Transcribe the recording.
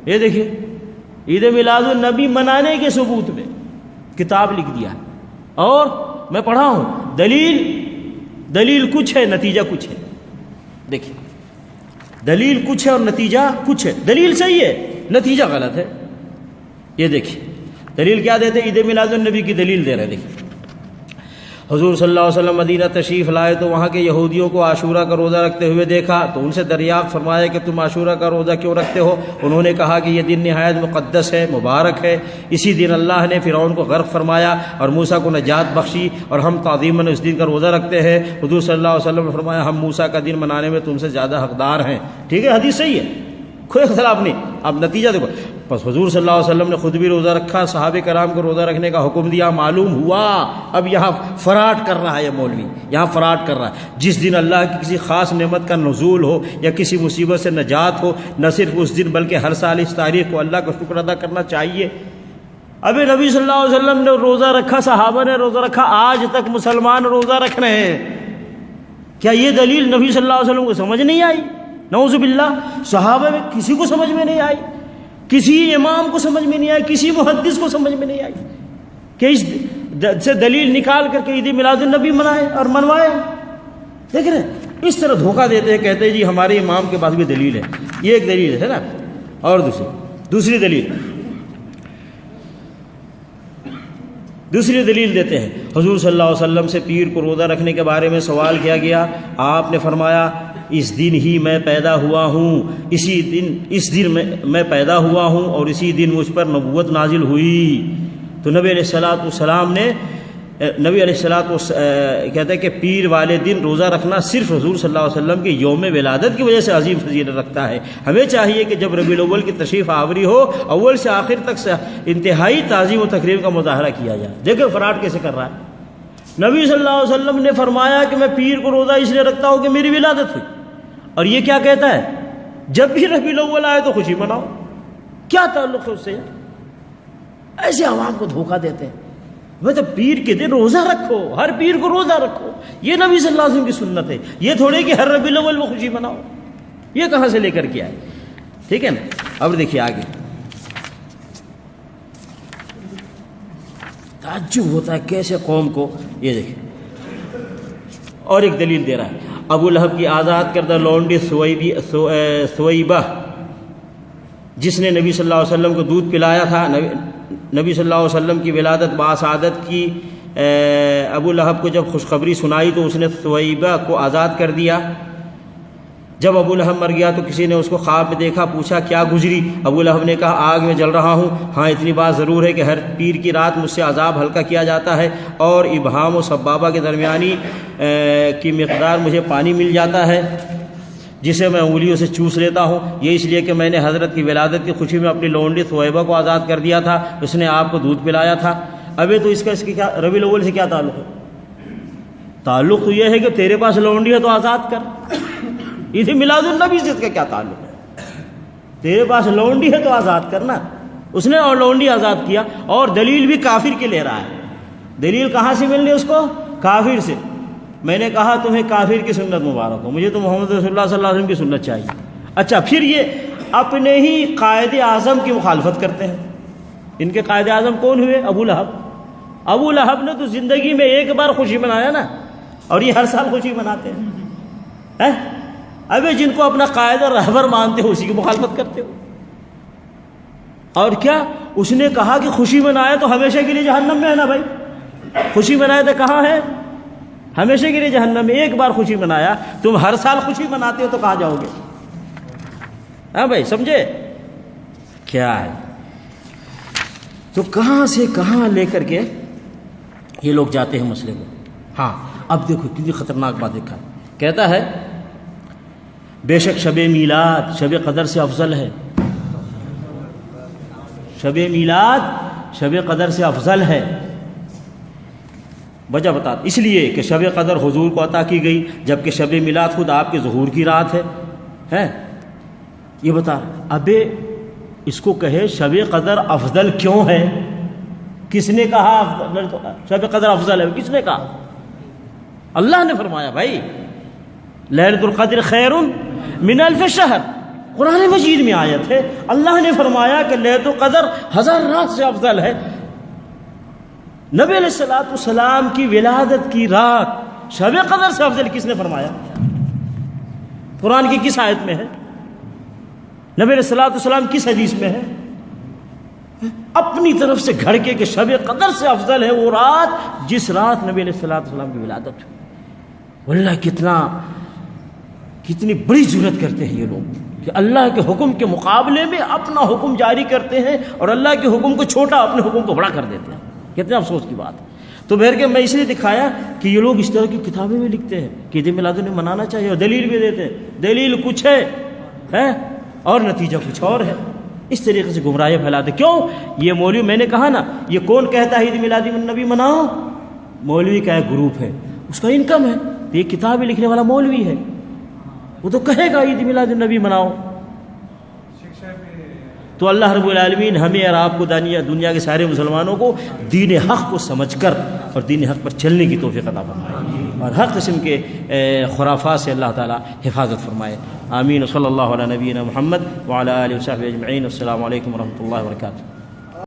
یہ دیکھیے عید میلاد النبی منانے کے ثبوت میں کتاب لکھ دیا ہے، اور میں پڑھا ہوں دلیل کچھ ہے نتیجہ کچھ ہے. دیکھیے دلیل کچھ ہے اور نتیجہ کچھ ہے. دلیل صحیح ہے نتیجہ غلط ہے. یہ دیکھیے دلیل کیا دیتے ہیں؟ عید میلاد النبی کی دلیل دے رہے ہیں. دیکھیے حضور صلی اللہ علیہ وسلم مدینہ تشریف لائے تو وہاں کے یہودیوں کو عاشورہ کا روزہ رکھتے ہوئے دیکھا تو ان سے دریافت فرمایا کہ تم عاشورہ کا روزہ کیوں رکھتے ہو؟ انہوں نے کہا کہ یہ دن نہایت مقدس ہے، مبارک ہے. اسی دن اللہ نے فرعون کو غرق فرمایا اور موسیٰ کو نجات بخشی، اور ہم تعظیماً اس دن کا روزہ رکھتے ہیں. حضور صلی اللہ علیہ وسلم نے فرمایا ہم موسیٰ کا دن منانے میں تم سے زیادہ حقدار ہیں. ٹھیک ہے، حدیث صحیح ہے، کوئی اختلاف نہیں. اب نتیجہ دیکھو، بس حضور صلی اللہ علیہ وسلم نے خود بھی روزہ رکھا، صحابہ کرام کو روزہ رکھنے کا حکم دیا. معلوم ہوا اب یہاں فراڈ کر رہا ہے یہ مولوی، یہاں فراڈ کر رہا ہے. جس دن اللہ کی کسی خاص نعمت کا نزول ہو یا کسی مصیبت سے نجات ہو، نہ صرف اس دن بلکہ ہر سال اس تاریخ کو اللہ کا شکر ادا کرنا چاہیے. ابھی نبی صلی اللہ علیہ وسلم نے روزہ رکھا، صحابہ نے روزہ رکھا، آج تک مسلمان روزہ رکھ رہے ہیں. کیا یہ دلیل نبی صلی اللہ علیہ وسلم کو سمجھ نہیں آئی؟ نعوذ باللہ. صحابہ میں کسی کو سمجھ میں نہیں آئی، کسی امام کو سمجھ میں نہیں آئی، کسی محدث کو سمجھ میں نہیں آئی کہ اس سے دلیل نکال کر کے عید میلاد النبی منائے اور منوائے. دیکھ رہے ہیں اس طرح دھوکہ دیتے ہیں، کہتے ہیں جی ہمارے امام کے پاس بھی دلیل ہے. یہ ایک دلیل ہے نا. اور دوسری دلیل دیتے ہیں. حضور صلی اللہ علیہ وسلم سے پیر کو روزہ رکھنے کے بارے میں سوال کیا گیا. آپ نے فرمایا اس دن ہی میں پیدا ہوا ہوں، اس دن میں پیدا ہوا ہوں اور اسی دن مجھ پر نبوت نازل ہوئی. تو نبی علیہ السلام کہتے ہیں کہ پیر والے دن روزہ رکھنا صرف حضور صلی اللہ علیہ وسلم کے یوم ولادت کی وجہ سے عظیم فضیلت رکھتا ہے. ہمیں چاہیے کہ جب ربیع الاول کی تشریف آوری ہو، اول سے آخر تک سے انتہائی تعظیم و تکریم کا مظاہرہ کیا جائے. دیکھیں فراڈ کیسے کر رہا ہے. نبی صلی اللہ علیہ وسلم نے فرمایا کہ میں پیر کو روزہ اس لیے رکھتا ہوں کہ میری ولادت ہوئی، اور یہ کیا کہتا ہے جب بھی ربیع الاول آئے تو خوشی مناؤ. کیا تعلق ہے اس سے؟ ایسے عوام کو دھوکہ دیتے ہیں. مطلب پیر کے دن روزہ رکھو، ہر پیر کو روزہ رکھو، یہ نبی صلی اللہ علیہ وسلم کی سنت ہے. یہ تھوڑے کہ ہر ربیع الاول وہ خوشی مناؤ. یہ کہاں سے لے کر کے آئے؟ ٹھیک ہے نا. اب دیکھیے آگے تعجب ہوتا ہے کیسے قوم کو. یہ دیکھیں اور ایک دلیل دے رہا ہے. ابو لہب کی آزاد کردہ لونڈی سویبہ جس نے نبی صلی اللہ علیہ وسلم کو دودھ پلایا تھا، نبی صلی اللہ علیہ وسلم کی ولادت باسعادت کی ابو لہب کو جب خوشخبری سنائی تو اس نے سویبہ کو آزاد کر دیا. جب ابو لہب مر گیا تو کسی نے اس کو خواب میں دیکھا، پوچھا کیا گزری؟ ابو لہب نے کہا آگ میں جل رہا ہوں. ہاں اتنی بات ضرور ہے کہ ہر پیر کی رات مجھ سے عذاب ہلکا کیا جاتا ہے اور ابہام و سبابہ کے درمیانی کی مقدار مجھے پانی مل جاتا ہے جسے میں انگلیوں سے چوس لیتا ہوں. یہ اس لیے کہ میں نے حضرت کی ولادت کی خوشی میں اپنی لونڈی سویبہ کو آزاد کر دیا تھا، اس نے آپ کو دودھ پلایا تھا. ابھی تو اس کی کیا ربیع الاول سے کیا تعلق ہے؟ تعلق تو یہ ہے کہ تیرے پاس لونڈی ہے تو آزاد کر. عید میلاد النبی سے اس کا کیا تعلق ہے؟ تیرے پاس لونڈی ہے تو آزاد کرنا. اس نے اور لونڈی آزاد کیا، اور دلیل بھی کافر کی لے رہا ہے. دلیل کہاں سے ملنی اس کو؟ کافر سے. میں نے کہا تمہیں کافر کی سنت مبارک ہو، مجھے تو محمد رسول اللہ صلی اللہ علیہ وسلم کی سنت چاہیے. اچھا پھر یہ اپنے ہی قائد اعظم کی مخالفت کرتے ہیں. ان کے قائد اعظم کون ہوئے؟ ابو لہب. ابو لہب نے تو زندگی میں ایک بار خوشی منایا نا، اور یہ ہر سال خوشی مناتے ہیں. ابھی جن کو اپنا قائد اور رہبر مانتے ہو اسی کی مخالفت کرتے ہو. اور کیا اس نے کہا کہ خوشی منائے تو ہمیشہ کے لیے جہنم میں ہے نا بھائی. خوشی منائے تو کہاں ہے؟ ہمیشہ کے لیے جہنم میں. ایک بار خوشی منایا، تم ہر سال خوشی مناتے ہو تو کہاں جاؤ گے؟ ہاں بھائی سمجھے کیا ہے؟ تو کہاں سے کہاں لے کر کے یہ لوگ جاتے ہیں مسئلے کو. ہاں اب دیکھو کتنی خطرناک بات دیکھا. کہتا ہے بے شک شب میلاد شب قدر سے افضل ہے. شب میلاد شب قدر سے افضل ہے. وجہ بتا، اس لیے کہ شب قدر حضور کو عطا کی گئی، جبکہ شب میلاد خود آپ کے ظہور کی رات ہے. یہ بتا. ابے اس کو کہے شب قدر افضل کیوں ہے؟ کس نے کہا شب قدر افضل ہے؟ کس نے کہا؟ اللہ نے فرمایا بھائی لیلۃ القدر خیر من الف شہر. قرآن مجید میں آیت ہے، اللہ نے فرمایا کہ لیلۃ القدر 1000 رات سے افضل ہے۔ نبی علیہ الصلوۃ والسلام کی ولادت کی رات شب قدر سے افضل کس نے فرمایا؟ قرآن کی کس آیت میں ہے؟ نبی علیہ الصلوۃ والسلام کس حدیث میں ہے؟ اپنی طرف سے گھڑ کے کہ شب قدر سے افضل ہے وہ رات جس رات نبی علیہ الصلوۃ والسلام کی ولادت ہوئی۔ واللہ کتنی بڑی جرات کرتے ہیں یہ لوگ کہ اللہ کے حکم کے مقابلے میں اپنا حکم جاری کرتے ہیں اور اللہ کے حکم کو چھوٹا اپنے حکم کو بڑا کر دیتے ہیں۔ کتنے افسوس کی بات ہے۔ تو بہر کے میں اس لیے دکھایا کہ یہ لوگ اس طرح کی کتابیں بھی لکھتے ہیں کہ عید میلاد النبی منانا چاہیے اور دلیل بھی دیتے ہیں، دلیل کچھ ہے اور نتیجہ کچھ اور ہے۔ اس طریقے سے گمراہی پھیلاتے۔ کیوں؟ یہ مولوی، میں نے کہا نا، یہ کون کہتا ہے عید میلاد النبی مناؤ؟ مولوی کا ایک گروپ ہے، اس کا انکم ہے، تو یہ کتابیں لکھنے والا مولوی ہے، وہ تو کہے گا عید میلاد النبی مناؤ۔ تو اللہ رب العالمین ہمیں اور آپ کو دنیا کے سارے مسلمانوں کو دین حق کو سمجھ کر اور دین حق پر چلنے کی توفیق عطا فرمائے اور ہر قسم کے خرافات سے اللہ تعالی حفاظت فرمائے۔ آمین۔ صلی اللہ علیہ نبینا محمد وعلی آلہ وصحبہ اجمعین۔ السلام علیکم ورحمۃ اللہ وبرکاتہ۔